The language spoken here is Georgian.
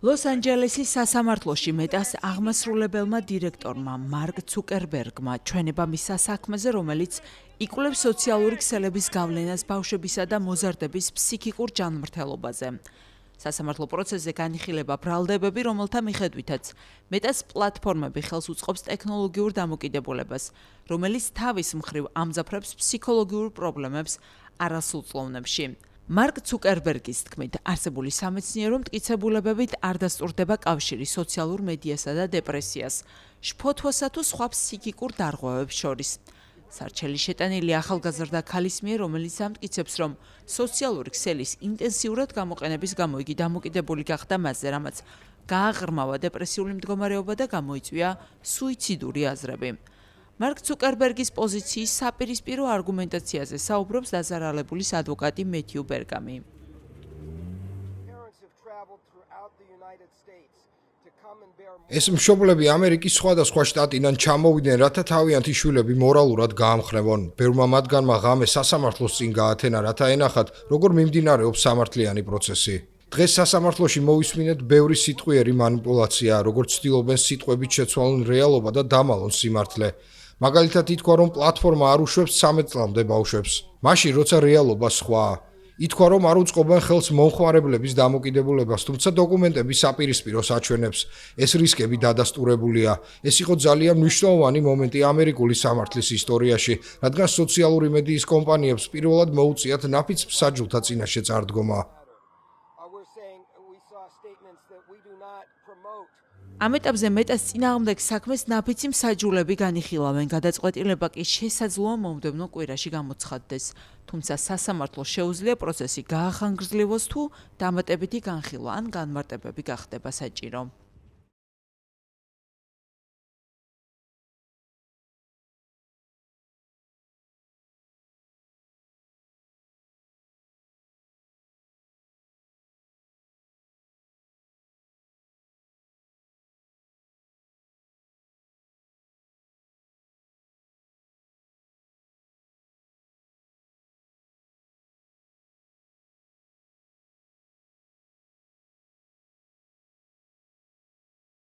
ლოს-ანჯელესის სასამართლოში მეტას აღმასრულებელმა დირექტორმა მარკ ცუკერბერგმა ჩვენება მისცა საქმეზე, რომელიც იკვლევს სოციალური ქსელების გავლენას ბავშვებისა და მოზარდების ფსიქიკურ ჯანმრთელობაზე. სასამართლო პროცესზე განიხილება ბრალდებები, რომელთა მიხედვითაც მეტას პლატფორმები ხელს უწყობს ტექნოლოგიურ დამოკიდებულებას, რომელიც თავის მხრივ ამძაფრებს ფსიქოლოგიურ პრობლემებს არასრულწლოვნებში. მარკ ცუკერბერგის თქმით, არსებული სამეცნიერო მტკიცებულებებით არ დასტურდება კავშირი სოციალურ მედიასა და დეპრესიას, შფოთვასა თუ სხვა ფსიქიკურ დარღვევებს შორის. სარჩელი შეტანილი ახალგაზრდა ქალის მიერ, რომელიც ამტკიცებს, რომ სოციალური ქსელის ინტენსიურად გამოყენების გამო იგი დამოკიდებული გახდა მასზე, რამაც გააღრმავა დეპრესიული მდგომარეობა და გამოიწვია სუიციდური აზრები. მარკ ცუკერბერგის პოზიციის საპირისპირო არგუმენტაციაზე საუბრობს დაზარალებულის ადვოკატი მეთიუ ბერგამი. ეს მშობლები ამერიკის სხვადასხვა შტატიდან ჩამოვიდნენ, რათა თავიანთი შვილები მორალურად გაამხნევონ. ბევრმა მათგანმა ღამე სასამართლოს წინ გაათენა, რათა ენახათ, როგორ მიმდინარეობს სამართლიანი პროცესი. დღეს სასამართლოში მოვისმინეთ ბევრი სიტყვიერი მანიპულაცია, როგორც ცდილობენ სიტყვებით შეცვალონ რეალობა და დამალონ სიმართლე. მაგალითად ითქვა, რომ პლატფორმა არ უშვებს 13 წლამდე ბავშვებს. მაშინ, როცა რეალობა სხვაა. ითქვა, რომ არ უწყობენ ხელს მომხმარებლების დამოკიდებულებას, თუმცა დოკუმენტები საპირისპიროს აჩვენებს. ეს რისკები დადასტურებულია. ეს იყო ძალიან მნიშვნელოვანი მომენტი ამერიკული სამართლის ისტორიაში, რადგან სოციალური მედიის კომპანიებს პირველად მოუწიათ ნაფიც მსაჯულთა წინაშე წარდგომა. ამ ეტაპზე მეტას წინააღმდეგ საქმეს ნაფიცი მსაჯულები განიხილავენ, გადაწყვეტილება კი შესაძლოა მომდევნო კვირაში გამოცხადდეს. თუმცა სასამართლოს შეუძლია პროცესი გაახანგრძლივოს თუ დამატებითი განხილვა ან განმარტებები გახდება საჭირო.